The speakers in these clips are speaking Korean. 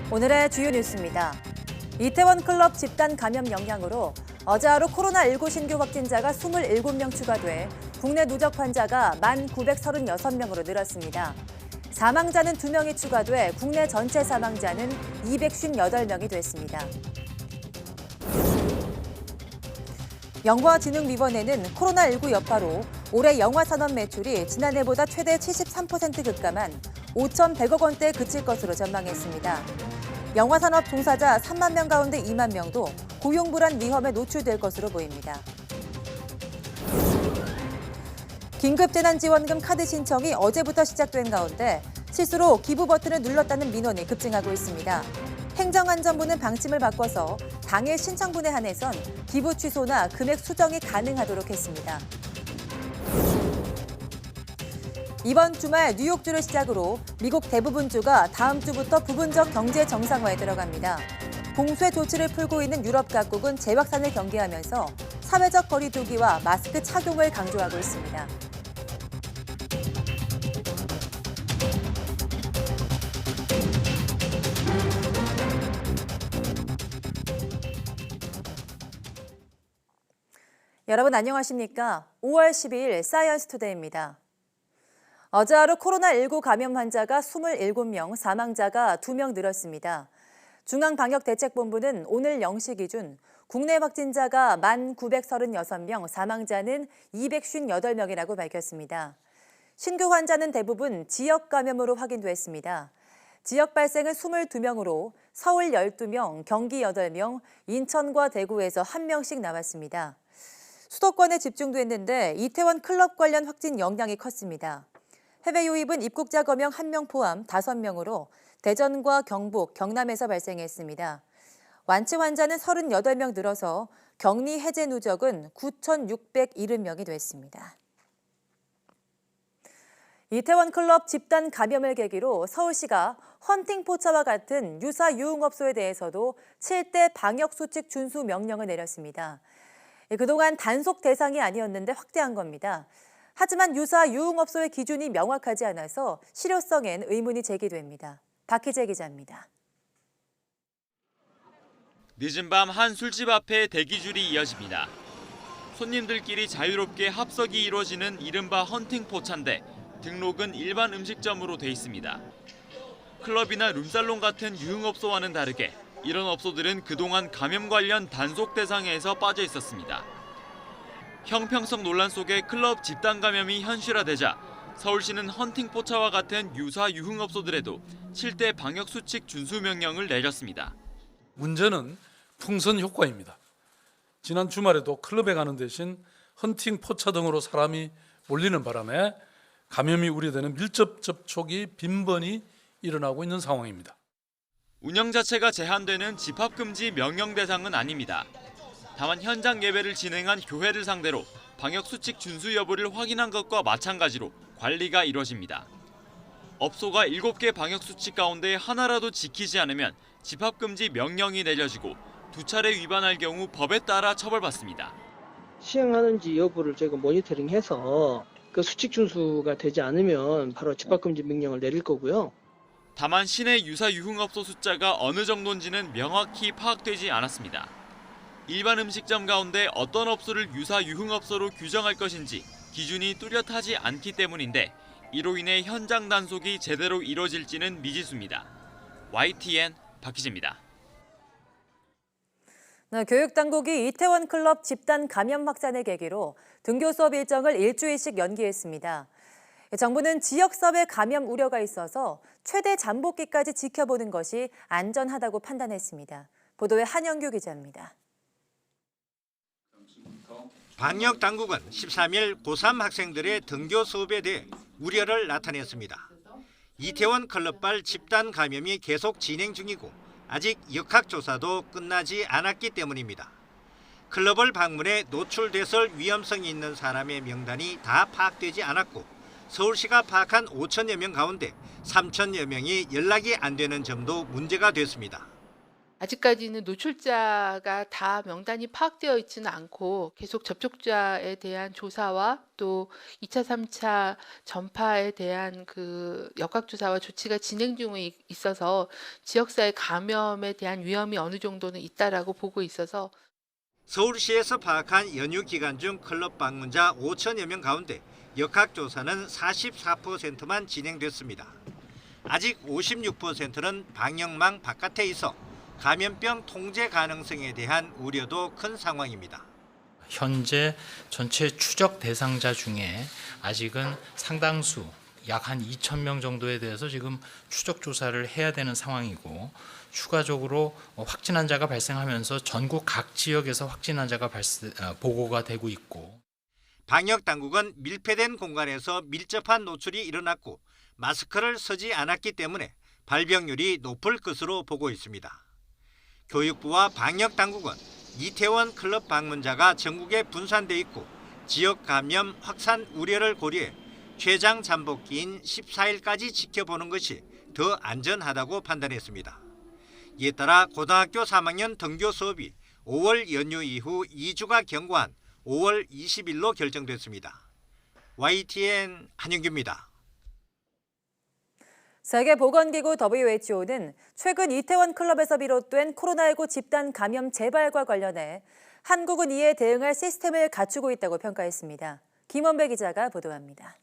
오늘의 주요 뉴스입니다. 이태원 클럽 집단 감염 영향으로 어제 하루 코로나19 신규 확진자가 27명 추가돼 국내 누적 환자가 1,936명으로 늘었습니다. 사망자는 2명이 추가돼 국내 전체 사망자는 258명이 됐습니다. 영화진흥위원회는 코로나19 여파로 올해 영화산업 매출이 지난해보다 최대 73% 급감한 5,100억 원대에 그칠 것으로 전망했습니다. 영화산업 종사자 3만 명 가운데 2만 명도 고용불안 위험에 노출될 것으로 보입니다. 긴급재난지원금 카드 신청이 어제부터 시작된 가운데 실수로 기부 버튼을 눌렀다는 민원이 급증하고 있습니다. 행정안전부는 방침을 바꿔서 당일 신청분에 한해선 기부 취소나 금액 수정이 가능하도록 했습니다. 이번 주말 뉴욕주를 시작으로 미국 대부분 주가 다음 주부터 부분적 경제 정상화에 들어갑니다. 봉쇄 조치를 풀고 있는 유럽 각국은 재확산을 경계하면서 사회적 거리 두기와 마스크 착용을 강조하고 있습니다. 여러분 안녕하십니까? 5월 12일 사이언스 투데이입니다. 어제 하루 코로나19 감염 환자가 27명, 사망자가 2명 늘었습니다. 중앙방역대책본부는 오늘 0시 기준 국내 확진자가 1,936명, 사망자는 258명이라고 밝혔습니다. 신규 환자는 대부분 지역 감염으로 확인됐습니다. 지역 발생은 22명으로 서울 12명, 경기 8명, 인천과 대구에서 1명씩 나왔습니다. 수도권에 집중됐는데 이태원 클럽 관련 확진 영향이 컸습니다. 해외 유입은 입국자 거명 1명 포함 5명으로 대전과 경북, 경남에서 발생했습니다. 완치 환자는 38명 늘어서 격리 해제 누적은 9,670명이 됐습니다. 이태원 클럽 집단 감염을 계기로 서울시가 헌팅 포차와 같은 유사 유흥업소에 대해서도 7대 방역수칙 준수 명령을 내렸습니다. 그동안 단속 대상이 아니었는데 확대한 겁니다. 하지만 유사 유흥업소의 기준이 명확하지 않아서 실효성엔 의문이 제기됩니다. 박희재 기자입니다. 늦은 밤 한 술집 앞에 대기줄이 이어집니다. 손님들끼리 자유롭게 합석이 이루어지는 이른바 헌팅 포차인데 등록은 일반 음식점으로 돼 있습니다. 클럽이나 룸살롱 같은 유흥업소와는 다르게 이런 업소들은 그동안 감염 관련 단속 대상에서 빠져 있었습니다. 형평성 논란 속에 클럽 집단 감염이 현실화되자 서울시는 헌팅 포차와 같은 유사 유흥업소들에도 7대 방역수칙 준수 명령을 내렸습니다. 문제는 풍선 효과입니다. 지난 주말에도 클럽에 가는 대신 헌팅 포차 등으로 사람이 몰리는 바람에 감염이 우려되는 밀접 접촉이 빈번히 일어나고 있는 상황입니다. 운영 자체가 제한되는 집합금지 명령 대상은 아닙니다. 다만 현장 예배를 진행한 교회를 상대로 방역수칙 준수 여부를 확인한 것과 마찬가지로 관리가 이루어집니다. 업소가 7개 방역수칙 가운데 하나라도 지키지 않으면 집합금지 명령이 내려지고 2차례 위반할 경우 법에 따라 처벌받습니다. 시행하는지 여부를 저희가 모니터링해서 그 수칙 준수가 되지 않으면 바로 집합금지 명령을 내릴 거고요. 다만 시내 유사 유흥업소 숫자가 어느 정도인지는 명확히 파악되지 않았습니다. 일반 음식점 가운데 어떤 업소를 유사 유흥업소로 규정할 것인지 기준이 뚜렷하지 않기 때문인데 이로 인해 현장 단속이 제대로 이뤄질지는 미지수입니다. YTN 박희재입니다. 교육당국이 이태원 클럽 집단 감염 확산을 계기로 등교 수업 일정을 일주일씩 연기했습니다. 정부는 지역사회 감염 우려가 있어서 최대 잠복기까지 지켜보는 것이 안전하다고 판단했습니다. 보도에 한영규 기자입니다. 방역당국은 13일 고3 학생들의 등교 수업에 대해 우려를 나타냈습니다. 이태원 클럽발 집단 감염이 계속 진행 중이고 아직 역학조사도 끝나지 않았기 때문입니다. 클럽을 방문해 노출됐을 위험성이 있는 사람의 명단이 다 파악되지 않았고 서울시가 파악한 5천여 명 가운데 3천여 명이 연락이 안 되는 점도 문제가 됐습니다. 아직까지는 노출자가 다 명단이 파악되어 있지는 않고 계속 접촉자에 대한 조사와 또 2차, 3차 전파에 대한 그 역학조사와 조치가 진행 중에 있어서 지역사회 감염에 대한 위험이 어느 정도는 있다라고 보고 있어서 서울시에서 파악한 연휴 기간 중 클럽 방문자 5천여 명 가운데 역학조사는 44%만 진행됐습니다. 아직 56%는 방역망 바깥에 있어 감염병 통제 가능성에 대한 우려도 큰 상황입니다. 현재 전체 추적 대상자 중에 아직은 상당수 약 한 2천 명 정도에 대해서 지금 추적 조사를 해야 되는 상황이고 추가적으로 확진 환자가 발생하면서 전국 각 지역에서 확진 환자가 보고가 되고 있고 방역 당국은 밀폐된 공간에서 밀접한 노출이 일어났고 마스크를 쓰지 않았기 때문에 발병률이 높을 것으로 보고 있습니다. 교육부와 방역 당국은 이태원 클럽 방문자가 전국에 분산돼 있고 지역 감염 확산 우려를 고려해 최장 잠복기인 14일까지 지켜보는 것이 더 안전하다고 판단했습니다. 이에 따라 고등학교 3학년 등교 수업이 5월 연휴 이후 2주가 경과한 5월 20일로 결정됐습니다. YTN 한영규입니다. 세계보건기구 WHO는 최근 이태원 클럽에서 비롯된 코로나19 집단 감염 재발과 관련해 한국은 이에 대응할 시스템을 갖추고 있다고 평가했습니다. 김원배 기자가 보도합니다.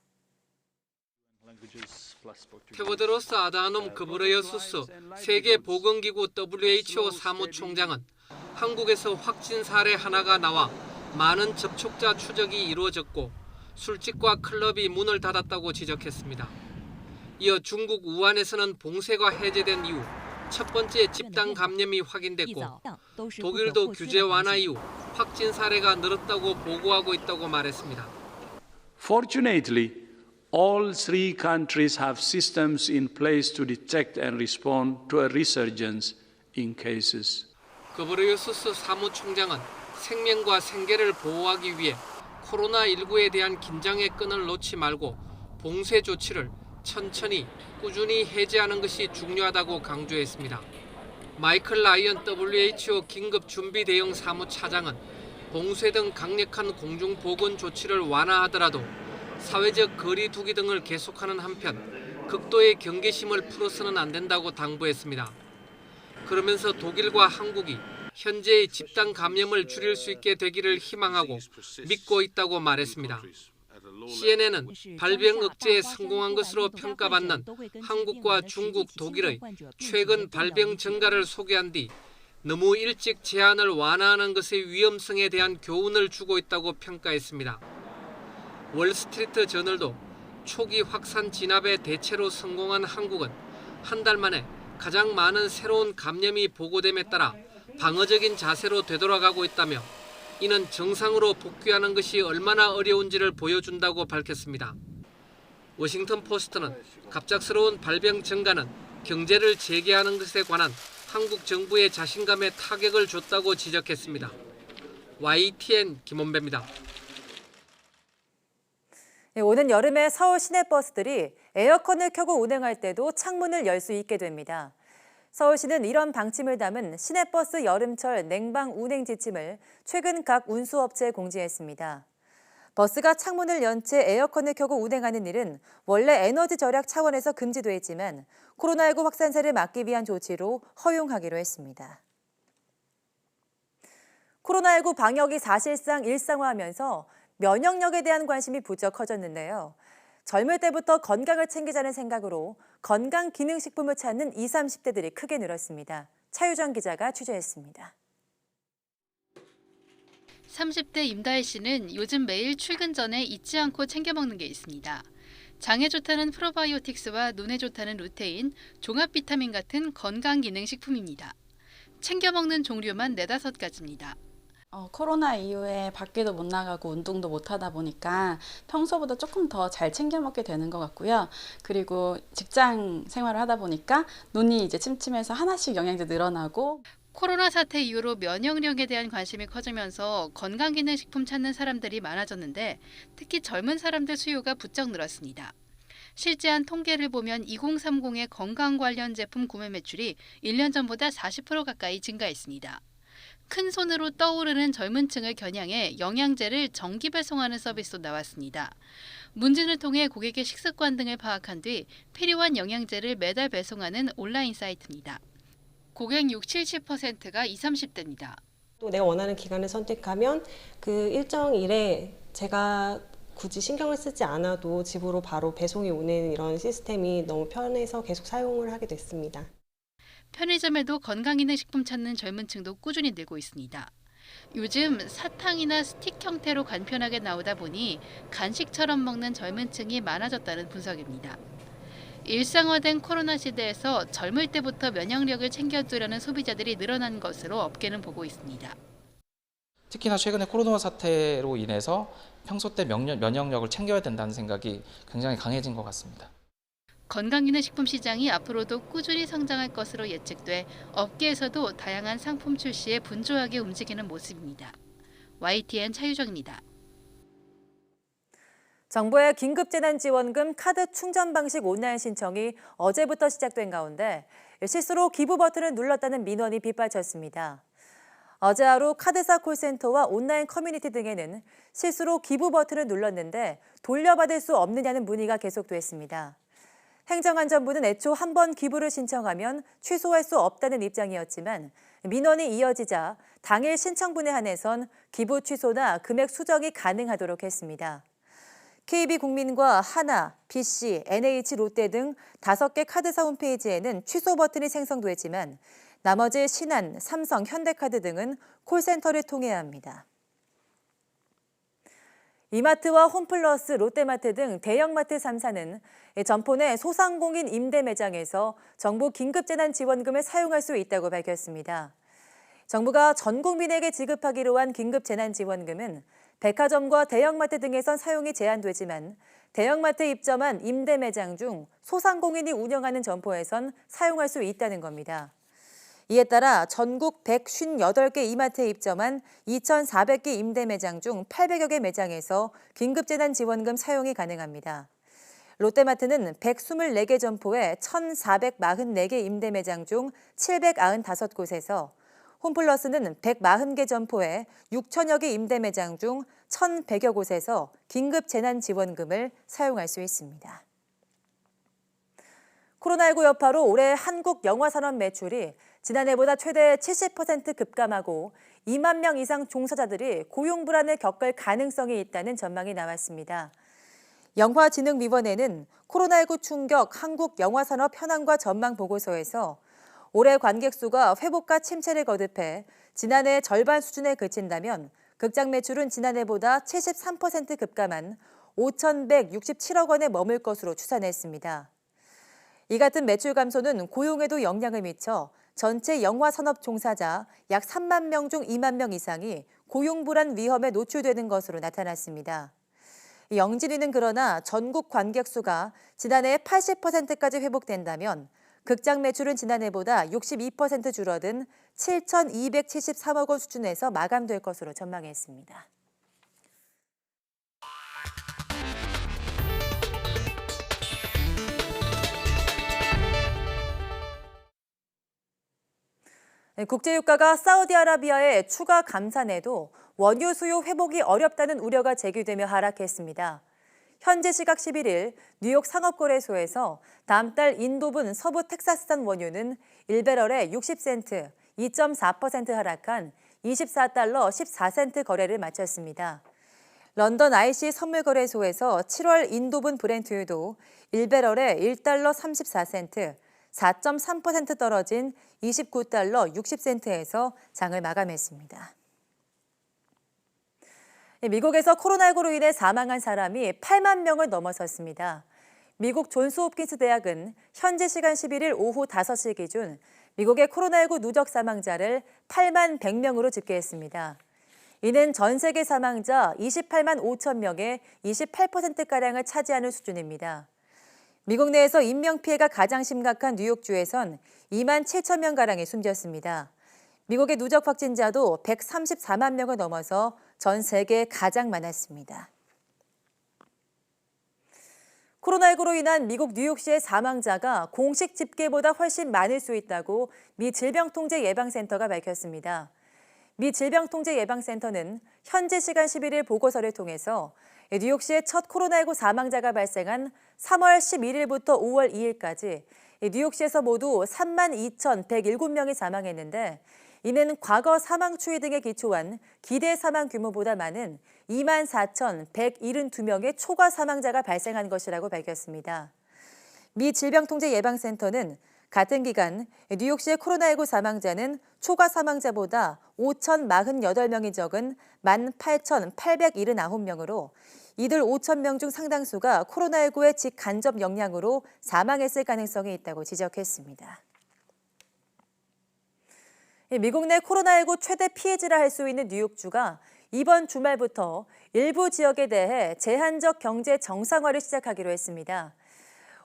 테오드로스 아다놈 그브레예수스 세계보건기구 WHO 사무총장은 한국에서 확진 사례 하나가 나와 많은 접촉자 추적이 이루어졌고 술집과 클럽이 문을 닫았다고 지적했습니다. 이어 중국 우한에서는 봉쇄가 해제된 이후 첫 번째 집단 감염이 확인됐고 독일도 규제 완화 이후 확진 사례가 늘었다고 보고하고 있다고 말했습니다. Fortunately, all three countries have systems in place to detect and respond to a resurgence in cases. 그브레예수스 사무총장은 생명과 생계를 보호하기 위해 코로나19에 대한 긴장의 끈을 놓지 말고 봉쇄 조치를 천천히 꾸준히 해제하는 것이 중요하다고 강조했습니다. 마이클 라이언 WHO 긴급준비대응 사무차장은 봉쇄 등 강력한 공중보건 조치를 완화하더라도 사회적 거리 두기 등을 계속하는 한편 극도의 경계심을 풀어서는 안 된다고 당부했습니다. 그러면서 독일과 한국이 현재의 집단 감염을 줄일 수 있게 되기를 희망하고 믿고 있다고 말했습니다. CNN은 발병 억제에 성공한 것으로 평가받는 한국과 중국, 독일의 최근 발병 증가를 소개한 뒤 너무 일찍 제한을 완화하는 것의 위험성에 대한 교훈을 주고 있다고 평가했습니다. 월스트리트 저널도 초기 확산 진압에 대체로 성공한 한국은 한 달 만에 가장 많은 새로운 감염이 보고됨에 따라 방어적인 자세로 되돌아가고 있다며 이는 정상으로 복귀하는 것이 얼마나 어려운지를 보여준다고 밝혔습니다. 워싱턴 포스트는 갑작스러운 발병 증가는 경제를 재개하는 것에 관한 한국 정부의 자신감에 타격을 줬다고 지적했습니다. YTN 김원배입니다. 오는 여름에 서울 시내버스들이 에어컨을 켜고 운행할 때도 창문을 열 수 있게 됩니다. 서울시는 이런 방침을 담은 시내버스 여름철 냉방 운행 지침을 최근 각 운수업체에 공지했습니다. 버스가 창문을 연 채 에어컨을 켜고 운행하는 일은 원래 에너지 절약 차원에서 금지돼 있지만 코로나19 확산세를 막기 위한 조치로 허용하기로 했습니다. 코로나19 방역이 사실상 일상화하면서 면역력에 대한 관심이 부쩍 커졌는데요. 젊을 때부터 건강을 챙기자는 생각으로 건강기능식품을 찾는 20, 30대들이 크게 늘었습니다. 차유정 기자가 취재했습니다. 30대 임다혜 씨는 요즘 매일 출근 전에 잊지 않고 챙겨 먹는 게 있습니다. 장에 좋다는 프로바이오틱스와 눈에 좋다는 루테인, 종합 비타민 같은 건강기능식품입니다. 챙겨 먹는 종류만 4-5가지입니다. 코로나 이후에 밖에도 못 나가고 운동도 못 하다 보니까 평소보다 조금 더 잘 챙겨 먹게 되는 것 같고요. 그리고 직장 생활을 하다 보니까 눈이 이제 침침해서 하나씩 영양제 늘어나고 코로나 사태 이후로 면역력에 대한 관심이 커지면서 건강기능식품 찾는 사람들이 많아졌는데 특히 젊은 사람들 수요가 부쩍 늘었습니다. 실제한 통계를 보면 2030의 건강 관련 제품 구매 매출이 1년 전보다 40% 가까이 증가했습니다. 큰 손으로 떠오르는 젊은 층을 겨냥해 영양제를 정기 배송하는 서비스도 나왔습니다. 문진을 통해 고객의 식습관 등을 파악한 뒤 필요한 영양제를 매달 배송하는 온라인 사이트입니다. 고객 60-70%가 20, 30대입니다. 또 내가 원하는 기간을 선택하면 그 일정일에 제가 굳이 신경을 쓰지 않아도 집으로 바로 배송이 오는 이런 시스템이 너무 편해서 계속 사용을 하게 됐습니다. 편의점에도 건강기능식품 찾는 젊은 층도 꾸준히 늘고 있습니다. 요즘 사탕이나 스틱 형태로 간편하게 나오다 보니 간식처럼 먹는 젊은 층이 많아졌다는 분석입니다. 일상화된 코로나 시대에서 젊을 때부터 면역력을 챙겨두려는 소비자들이 늘어난 것으로 업계는 보고 있습니다. 특히나 최근에 코로나 사태로 인해서 평소 때 면역력을 챙겨야 된다는 생각이 굉장히 강해진 것 같습니다. 건강기능식품 시장이 앞으로도 꾸준히 성장할 것으로 예측돼 업계에서도 다양한 상품 출시에 분주하게 움직이는 모습입니다. YTN 차유정입니다. 정부의 긴급재난지원금 카드 충전 방식 온라인 신청이 어제부터 시작된 가운데 실수로 기부 버튼을 눌렀다는 민원이 빗발쳤습니다. 어제 하루 카드사 콜센터와 온라인 커뮤니티 등에는 실수로 기부 버튼을 눌렀는데 돌려받을 수 없느냐는 문의가 계속됐습니다. 행정안전부는 애초 한 번 기부를 신청하면 취소할 수 없다는 입장이었지만 민원이 이어지자 당일 신청분에 한해선 기부 취소나 금액 수정이 가능하도록 했습니다. KB국민과 하나, BC, NH, 롯데 등 5개 카드사 홈페이지에는 취소 버튼이 생성되지만 나머지 신한, 삼성, 현대카드 등은 콜센터를 통해야 합니다. 이마트와 홈플러스, 롯데마트 등 대형마트 3사는 점포 내 소상공인 임대 매장에서 정부 긴급재난지원금을 사용할 수 있다고 밝혔습니다. 정부가 전 국민에게 지급하기로 한 긴급재난지원금은 백화점과 대형마트 등에선 사용이 제한되지만 대형마트 입점한 임대 매장 중 소상공인이 운영하는 점포에선 사용할 수 있다는 겁니다. 이에 따라 전국 158개 이마트에 입점한 2,400개 임대 매장 중 800여 개 매장에서 긴급재난지원금 사용이 가능합니다. 롯데마트는 124개 점포에 1,444개 임대 매장 중 795곳에서 홈플러스는 140개 점포에 6천여 개 임대 매장 중 1,100여 곳에서 긴급재난지원금을 사용할 수 있습니다. 코로나19 여파로 올해 한국 영화산업 매출이 지난해보다 최대 70% 급감하고 2만 명 이상 종사자들이 고용 불안을 겪을 가능성이 있다는 전망이 나왔습니다. 영화진흥위원회는 코로나19 충격 한국 영화산업 현황과 전망 보고서에서 올해 관객 수가 회복과 침체를 거듭해 지난해 절반 수준에 그친다면 극장 매출은 지난해보다 73% 급감한 5,167억 원에 머물 것으로 추산했습니다. 이 같은 매출 감소는 고용에도 영향을 미쳐 전체 영화산업 종사자 약 3만 명 중 2만 명 이상이 고용 불안 위험에 노출되는 것으로 나타났습니다. 영진위는 그러나 전국 관객 수가 지난해 80%까지 회복된다면 극장 매출은 지난해보다 62% 줄어든 7,273억 원 수준에서 마감될 것으로 전망했습니다. 국제유가가 사우디아라비아의 추가 감산에도 원유 수요 회복이 어렵다는 우려가 제기되며 하락했습니다. 현지 시각 11일 뉴욕 상업거래소에서 다음 달 인도분 서부 텍사스산 원유는 1배럴에 60센트, 2.4% 하락한 24달러 14센트 거래를 마쳤습니다. 런던 IC 선물거래소에서 7월 인도분 브렌트유도 1배럴에 1달러 34센트, 4.3% 떨어진 29달러 60센트에서 장을 마감했습니다. 미국에서 코로나19로 인해 사망한 사람이 8만 명을 넘어섰습니다. 미국 존스홉킨스 대학은 현지 시간 11일 오후 5시 기준 미국의 코로나19 누적 사망자를 8만 100명으로 집계했습니다. 이는 전 세계 사망자 28만 5천 명의 28%가량을 차지하는 수준입니다. 미국 내에서 인명피해가 가장 심각한 뉴욕주에선 2만 7천 명가량이 숨졌습니다. 미국의 누적 확진자도 134만 명을 넘어서 전 세계 가장 많았습니다. 코로나19로 인한 미국 뉴욕시의 사망자가 공식 집계보다 훨씬 많을 수 있다고 미 질병통제예방센터가 밝혔습니다. 미 질병통제예방센터는 현지 시간 11일 보고서를 통해서 뉴욕시의 첫 코로나19 사망자가 발생한 3월 11일부터 5월 2일까지 뉴욕시에서 모두 32,107명이 사망했는데 이는 과거 사망 추이 등에 기초한 기대 사망 규모보다 많은 24,172명의 초과 사망자가 발생한 것이라고 밝혔습니다. 미 질병통제예방센터는 같은 기간 뉴욕시의 코로나19 사망자는 초과 사망자보다 5,048명이 적은 18,879명으로 이들 5,000명 중 상당수가 코로나19의 직간접 영향으로 사망했을 가능성이 있다고 지적했습니다. 미국 내 코로나19 최대 피해지라 할 수 있는 뉴욕주가 이번 주말부터 일부 지역에 대해 제한적 경제 정상화를 시작하기로 했습니다.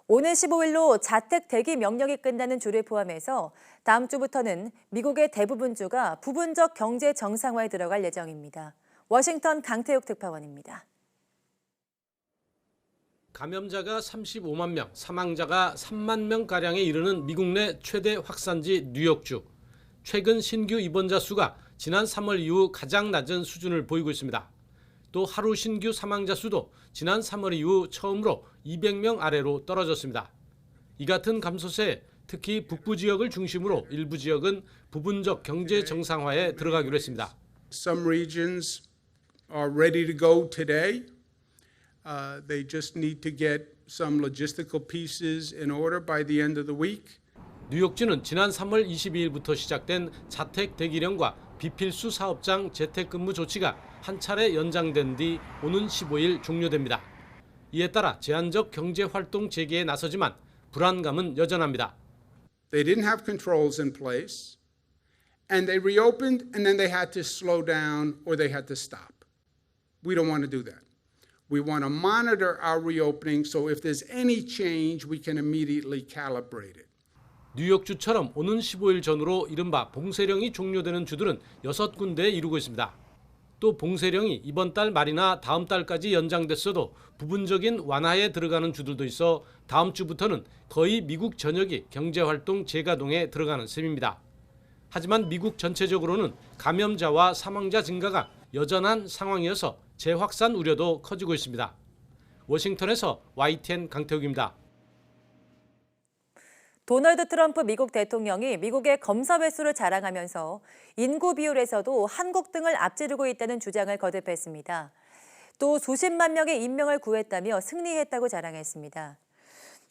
오는 15일로 자택 대기 명령이 끝나는 주를 포함해서 다음 주부터는 미국의 대부분 주가 부분적 경제 정상화에 들어갈 예정입니다. 워싱턴 강태욱 특파원입니다. 감염자가 35만 명, 사망자가 3만 명가량에 이르는 미국 내 최대 확산지 뉴욕주. 최근 신규 입원자 수가 지난 3월 이후 가장 낮은 수준을 보이고 있습니다. 또 하루 신규 사망자 수도 지난 3월 이후 처음으로 200명 아래로 떨어졌습니다. 이 같은 감소세에 특히 북부 지역을 중심으로 일부 지역은 부분적 경제 정상화에 들어가기로 했습니다. Some regions are ready to go today. They just need to get some logistical pieces in order by the end of the week. 뉴욕주는 지난 3월 22일부터 시작된 자택 대기령과 비필수 사업장 재택근무 조치가 한 차례 연장된 뒤 오는 15일 종료됩니다. 이에 따라 제한적 경제활동 재개에 나서지만 불안감은 여전합니다. They didn't have controls in place, and they reopened, and then they had to slow down or they had to stop. We don't want to do that. We want to monitor our reopening, so if there's any change, we can immediately calibrate it. 뉴욕주처럼 오는 15일 전후로 이른바 봉쇄령이 종료되는 주들은 6군데에 이루고 있습니다. 또 봉쇄령이 이번 달 말이나 다음 달까지 연장됐어도 부분적인 완화에 들어가는 주들도 있어 다음 주부터는 거의 미국 전역이 경제활동 재가동에 들어가는 셈입니다. 하지만 미국 전체적으로는 감염자와 사망자 증가가 여전한 상황이어서 재확산 우려도 커지고 있습니다. 워싱턴에서 YTN 강태욱입니다. 도널드 트럼프 미국 대통령이 미국의 검사 횟수를 자랑하면서 인구 비율에서도 한국 등을 앞지르고 있다는 주장을 거듭했습니다. 또 수십만 명의 임명을 구했다며 승리했다고 자랑했습니다.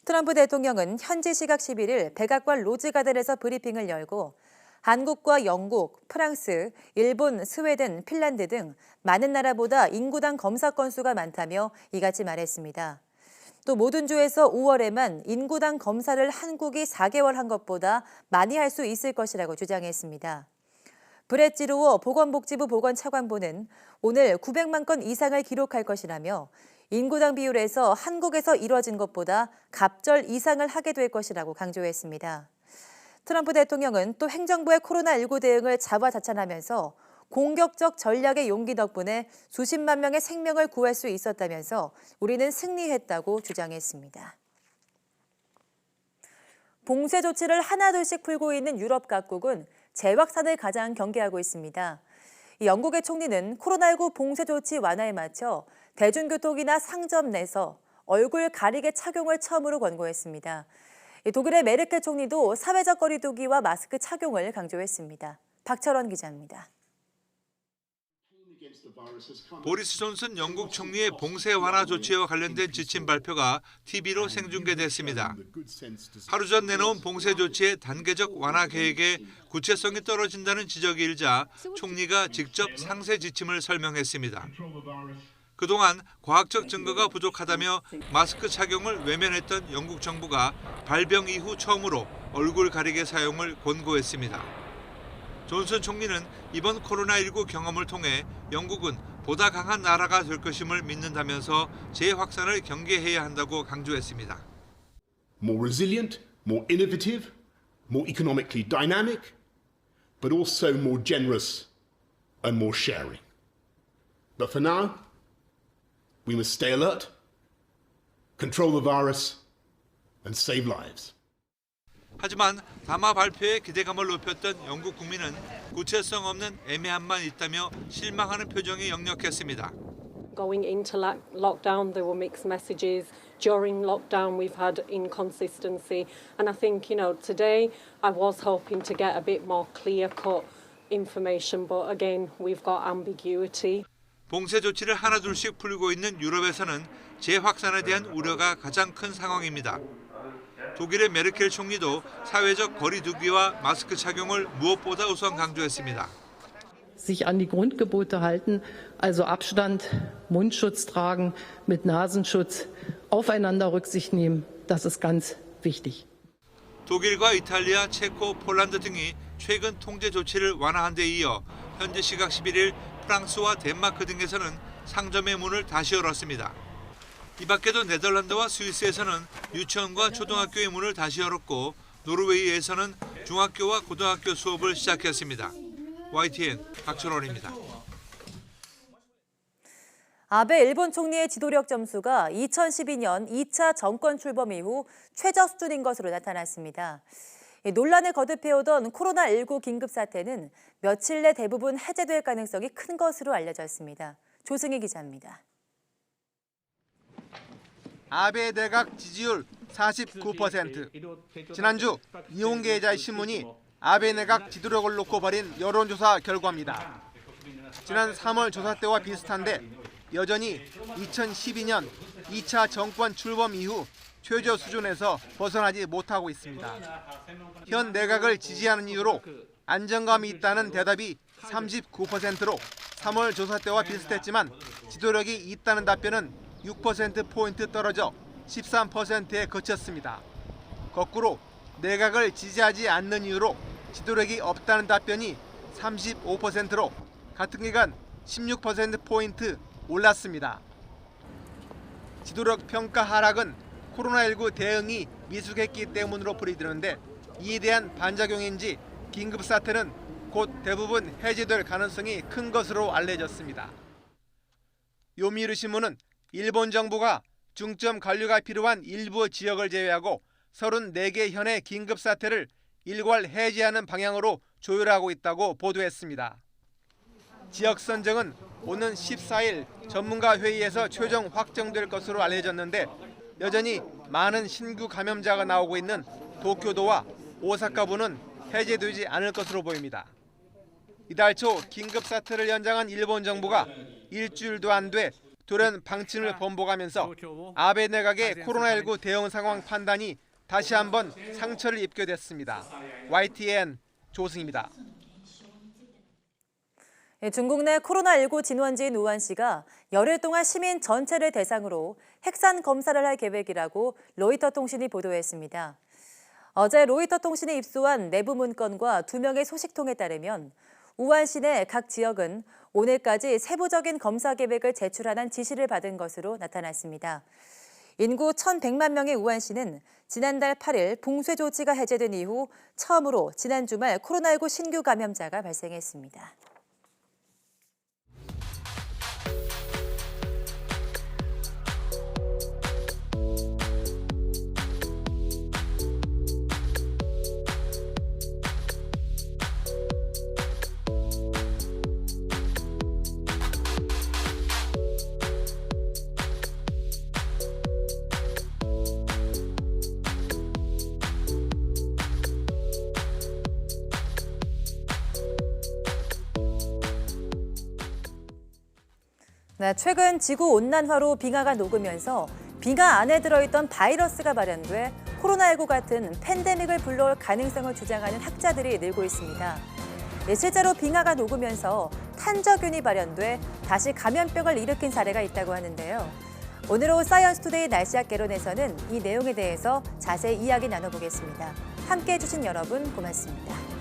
트럼프 대통령은 현지 시각 11일 백악관 로즈가든에서 브리핑을 열고 한국과 영국, 프랑스, 일본, 스웨덴, 핀란드 등 많은 나라보다 인구당 검사 건수가 많다며 이같이 말했습니다. 또 모든 주에서 5월에만 인구당 검사를 한국이 4개월 한 것보다 많이 할 수 있을 것이라고 주장했습니다. 브렛 지루어 보건복지부 보건차관보는 오늘 900만 건 이상을 기록할 것이라며 인구당 비율에서 한국에서 이뤄진 것보다 갑절 이상을 하게 될 것이라고 강조했습니다. 트럼프 대통령은 또 행정부의 코로나19 대응을 자화자찬하면서 공격적 전략의 용기 덕분에 수십만 명의 생명을 구할 수 있었다면서 우리는 승리했다고 주장했습니다. 봉쇄 조치를 하나둘씩 풀고 있는 유럽 각국은 재확산을 가장 경계하고 있습니다. 영국의 총리는 코로나19 봉쇄 조치 완화에 맞춰 대중교통이나 상점 내서 얼굴 가리개 착용을 처음으로 권고했습니다. 독일의 메르켈 총리도 사회적 거리 두기와 마스크 착용을 강조했습니다. 박철원 기자입니다. 보리스 존슨 영국 총리의 봉쇄 완화 조치와 관련된 지침 발표가 TV로 생중계됐습니다. 하루 전 내놓은 봉쇄 조치의 단계적 완화 계획에 구체성이 떨어진다는 지적이 일자 총리가 직접 상세 지침을 설명했습니다. 그동안 과학적 증거가 부족하다며 마스크 착용을 외면했던 영국 정부가 발병 이후 처음으로 얼굴 가리개 사용을 권고했습니다. 존슨 총리는 이번 코로나19 경험을 통해 영국은 보다 강한 나라가 될 것임을 믿는다면서 재확산을 경계해야 한다고 강조했습니다. More resilient, more innovative, more economically dynamic, but also more generous and more sharing. But for now, we must stay alert control the virus, and save lives. 하지만 담화 발표에 기대감을 높였던 영국 국민은 구체성 없는 애매함만 있다며 실망하는 표정이 역력했습니다. Going into lockdown, there were mixed messages. During lockdown, we've had inconsistency. And I think, today I was hoping to get a bit more clear-cut information, but again, we've got ambiguity. 봉쇄 조치를 하나둘씩 풀고 있는 유럽에서는 재확산에 대한 우려가 가장 큰 상황입니다. 독일의 메르켈 총리도 사회적 거리 두기와 마스크 착용을 무엇보다 우선 강조했습니다. Sich an die Grundgebote halten, also Abstand, Mundschutz tragen, mit Nasenschutz, aufeinander Rücksicht nehmen, das ist ganz wichtig. 독일과 이탈리아, 체코, 폴란드 등이 최근 통제 조치를 완화한 데 이어 현지 시각 11일 프랑스와 덴마크 등에서는 상점의 문을 다시 열었습니다. 이 밖에도 네덜란드와 스위스에서는 유치원과 초등학교의 문을 다시 열었고 노르웨이에서는 중학교와 고등학교 수업을 시작했습니다. YTN 박철원입니다. 아베 일본 총리의 지도력 점수가 2012년 2차 정권 출범 이후 최저 수준인 것으로 나타났습니다. 논란을 거듭해오던 코로나19 긴급 사태는 며칠 내 대부분 해제될 가능성이 큰 것으로 알려졌습니다. 조승희 기자입니다. 아베 내각 지지율 49%. 지난주 이혼계좌 신문이 아베 내각 지도력을 놓고 벌인 여론조사 결과입니다. 지난 3월 조사 때와 비슷한데 여전히 2012년 2차 정권 출범 이후 최저 수준에서 벗어나지 못하고 있습니다. 현 내각을 지지하는 이유로 안정감이 있다는 대답이 39%로 3월 조사 때와 비슷했지만 지도력이 있다는 답변은 6%포인트 떨어져 13%에 그쳤습니다. 거꾸로 내각을 지지하지 않는 이유로 지도력이 없다는 답변이 35%로 같은 기간 16%포인트 올랐습니다. 지도력 평가 하락은 코로나19 대응이 미숙했기 때문으로 풀이되는데 이에 대한 반작용인지 긴급 사태는 곧 대부분 해제될 가능성이 큰 것으로 알려졌습니다. 요미우리 신문은 일본 정부가 중점 관리가 필요한 일부 지역을 제외하고 34개 현의 긴급 사태를 일괄 해제하는 방향으로 조율하고 있다고 보도했습니다. 지역 선정은 오는 14일 전문가 회의에서 최종 확정될 것으로 알려졌는데 여전히 많은 신규 감염자가 나오고 있는 도쿄도와 오사카부는 해제되지 않을 것으로 보입니다. 이달 초 긴급 사태를 연장한 일본 정부가 일주일도 안 돼 돌연 방침을 번복하면서 아베 내각의 코로나19 대응 상황 판단이 다시 한번 상처를 입게 됐습니다. YTN 조승입니다. 중국 내 코로나19 진원지인 우한시가 열흘 동안 시민 전체를 대상으로 핵산 검사를 할 계획이라고 로이터 통신이 보도했습니다. 어제 로이터 통신이 입수한 내부 문건과 2명의 소식통에 따르면 우한시 내 각 지역은 오늘까지 세부적인 검사 계획을 제출하는 지시를 받은 것으로 나타났습니다. 인구 1,100만 명의 우한시는 지난달 8일 봉쇄 조치가 해제된 이후 처음으로 지난 주말 코로나19 신규 감염자가 발생했습니다. 최근 지구온난화로 빙하가 녹으면서 빙하 안에 들어있던 바이러스가 발현돼 코로나19 같은 팬데믹을 불러올 가능성을 주장하는 학자들이 늘고 있습니다. 실제로 빙하가 녹으면서 탄저균이 발현돼 다시 감염병을 일으킨 사례가 있다고 하는데요. 오늘 오후 사이언스 투데이 날씨학 개론에서는 이 내용에 대해서 자세히 이야기 나눠보겠습니다. 함께해 주신 여러분 고맙습니다.